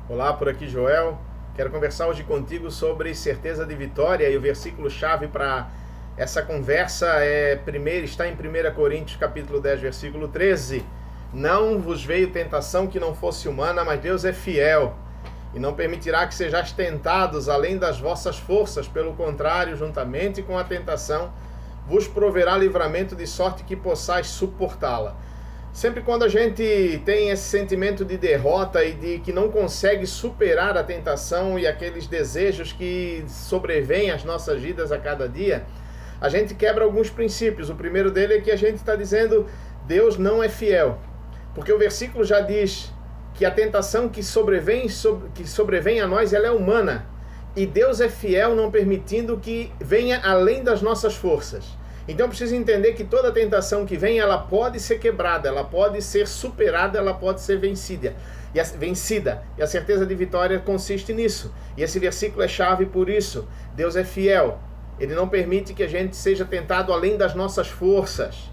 Olá, por aqui Joel. Quero conversar hoje contigo sobre certeza de vitória, e o versículo-chave para essa conversa está em 1 Coríntios capítulo 10, versículo 13. Não vos veio tentação que não fosse humana, mas Deus é fiel e não permitirá que sejais tentados além das vossas forças. Pelo contrário, juntamente com a tentação, vos proverá livramento, de sorte que possais suportá-la. Sempre quando a gente tem esse sentimento de derrota e de que não consegue superar a tentação e aqueles desejos que sobrevêm às nossas vidas a cada dia, a gente quebra alguns princípios. O primeiro dele é que a gente está dizendo: Deus não é fiel. Porque o versículo já diz que a tentação que sobrevém a nós, ela é humana. E Deus é fiel, não permitindo que venha além das nossas forças. Então precisa entender que toda tentação que vem, ela pode ser quebrada, ela pode ser superada, ela pode ser vencida. E a certeza de vitória consiste nisso. E esse versículo é chave por isso. Deus é fiel. Ele não permite que a gente seja tentado além das nossas forças.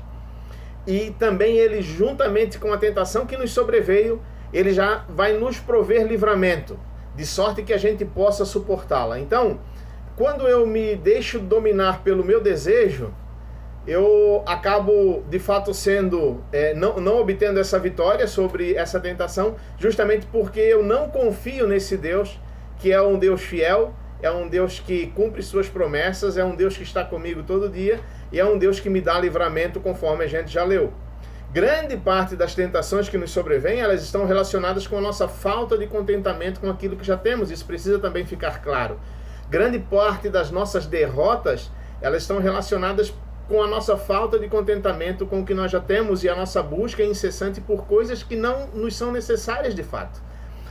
E também ele, juntamente com a tentação que nos sobreveio, ele já vai nos prover livramento, de sorte que a gente possa suportá-la. Então, quando eu me deixo dominar pelo meu desejo, eu acabo de fato não obtendo essa vitória sobre essa tentação, justamente porque eu não confio nesse Deus, que é um Deus fiel, é um Deus que cumpre suas promessas, é um Deus que está comigo todo dia, e é um Deus que me dá livramento, conforme a gente já leu. Grande parte das tentações que nos sobrevêm, elas estão relacionadas com a nossa falta de contentamento com aquilo que já temos. Isso precisa também ficar claro. Grande parte das nossas derrotas, elas estão relacionadas com a nossa falta de contentamento com o que nós já temos e a nossa busca incessante por coisas que não nos são necessárias de fato.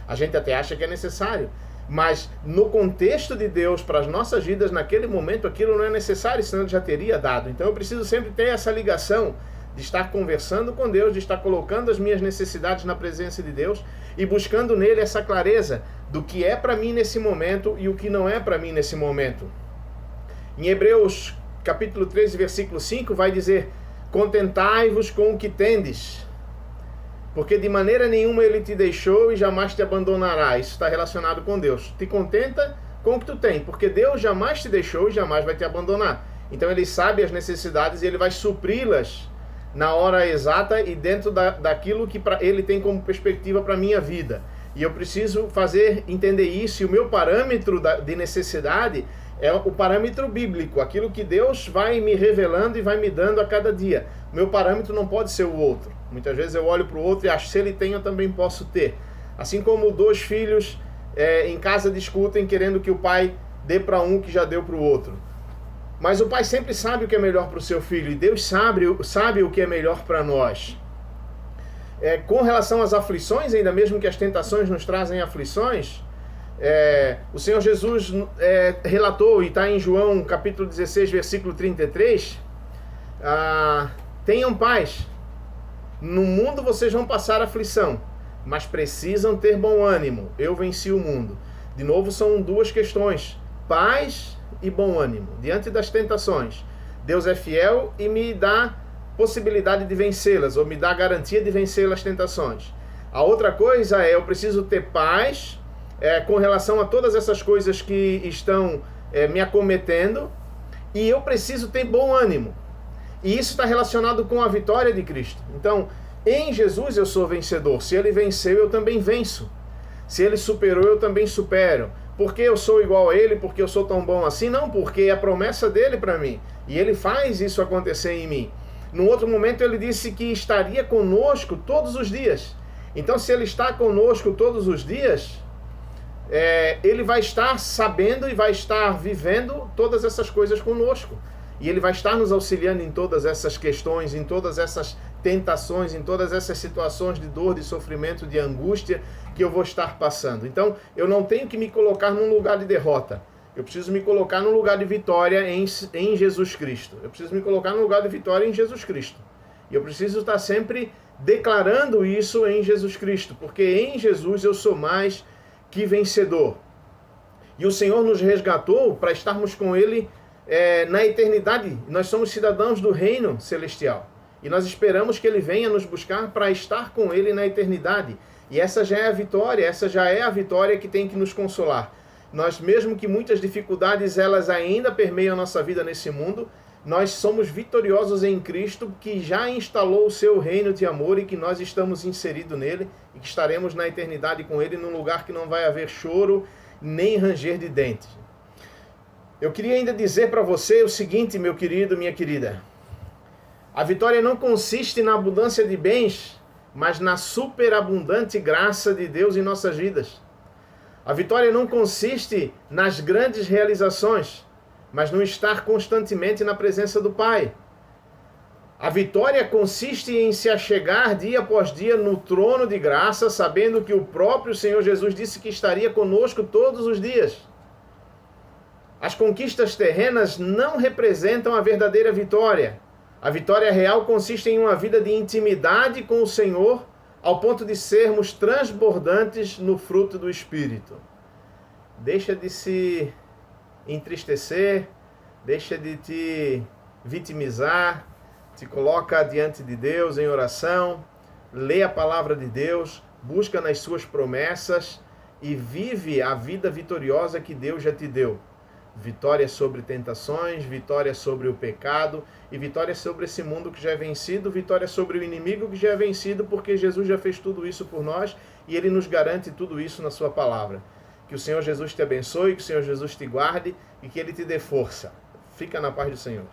A gente até acha que é necessário, mas no contexto de Deus para as nossas vidas, naquele momento, aquilo não é necessário, senão Ele já teria dado. Então eu preciso sempre ter essa ligação de estar conversando com Deus, de estar colocando as minhas necessidades na presença de Deus e buscando nele essa clareza do que é para mim nesse momento e o que não é para mim nesse momento. Em Hebreus capítulo 13, versículo 5, vai dizer: contentai-vos com o que tendes, porque de maneira nenhuma Ele te deixou e jamais te abandonará. Isso está relacionado com Deus. Te contenta com o que tu tem, porque Deus jamais te deixou e jamais vai te abandonar. Então Ele sabe as necessidades e Ele vai supri-las na hora exata e dentro daquilo que Ele tem como perspectiva para a minha vida. E eu preciso entender isso, e o meu parâmetro de necessidade é o parâmetro bíblico, aquilo que Deus vai me revelando e vai me dando a cada dia. O meu parâmetro não pode ser o outro. Muitas vezes eu olho para o outro e acho que se ele tem, eu também posso ter. Assim como dois filhos em casa discutem, querendo que o pai dê para um que já deu para o outro. Mas o pai sempre sabe o que é melhor para o seu filho, e Deus sabe o que é melhor para nós. Com relação às aflições, ainda mesmo que as tentações nos trazem aflições, o Senhor Jesus relatou, e está em João capítulo 16, versículo 33, tenham paz, no mundo vocês vão passar aflição, mas precisam ter bom ânimo, eu venci o mundo. De novo, são duas questões: paz e bom ânimo diante das tentações. Deus é fiel e me dá possibilidade de vencê-las, ou me dá garantia de vencer as tentações. A outra coisa eu preciso ter paz com relação a todas essas coisas que estão me acometendo, e eu preciso ter bom ânimo. E isso está relacionado com a vitória de Cristo. Então, em Jesus eu sou vencedor. Se Ele venceu, eu também venço. Se Ele superou, eu também supero. Porque eu sou igual a Ele, porque eu sou tão bom assim? Não, porque é a promessa dEle para mim. E Ele faz isso acontecer em mim. Num outro momento Ele disse que estaria conosco todos os dias. Então, se Ele está conosco todos os dias, Ele vai estar sabendo e vai estar vivendo todas essas coisas conosco. E Ele vai estar nos auxiliando em todas essas questões, em todas essas tentações, em todas essas situações de dor, de sofrimento, de angústia que eu vou estar passando. Então, eu não tenho que me colocar num lugar de derrota. Eu preciso me colocar num lugar de vitória em Jesus Cristo. Eu preciso me colocar num lugar de vitória em Jesus Cristo. E eu preciso estar sempre declarando isso em Jesus Cristo, porque em Jesus eu sou mais que vencedor. E o Senhor nos resgatou para estarmos com Ele na eternidade. Nós somos cidadãos do reino celestial. E nós esperamos que Ele venha nos buscar para estar com Ele na eternidade. E essa já é a vitória, que tem que nos consolar. Nós, mesmo que muitas dificuldades elas ainda permeiam a nossa vida nesse mundo, nós somos vitoriosos em Cristo, que já instalou o seu reino de amor e que nós estamos inseridos nele e que estaremos na eternidade com Ele num lugar que não vai haver choro nem ranger de dentes. Eu queria ainda dizer para você o seguinte, meu querido, minha querida. A vitória não consiste na abundância de bens, mas na superabundante graça de Deus em nossas vidas. A vitória não consiste nas grandes realizações, mas no estar constantemente na presença do Pai. A vitória consiste em se achegar dia após dia no trono de graça, sabendo que o próprio Senhor Jesus disse que estaria conosco todos os dias. As conquistas terrenas não representam a verdadeira vitória. A vitória real consiste em uma vida de intimidade com o Senhor, ao ponto de sermos transbordantes no fruto do Espírito. Deixa de se entristecer, deixa de te vitimizar, te coloca diante de Deus em oração, lê a palavra de Deus, busca nas suas promessas e vive a vida vitoriosa que Deus já te deu. Vitória sobre tentações, vitória sobre o pecado e vitória sobre esse mundo que já é vencido, vitória sobre o inimigo que já é vencido, porque Jesus já fez tudo isso por nós e Ele nos garante tudo isso na sua palavra. Que o Senhor Jesus te abençoe, que o Senhor Jesus te guarde e que Ele te dê força. Fica na paz do Senhor.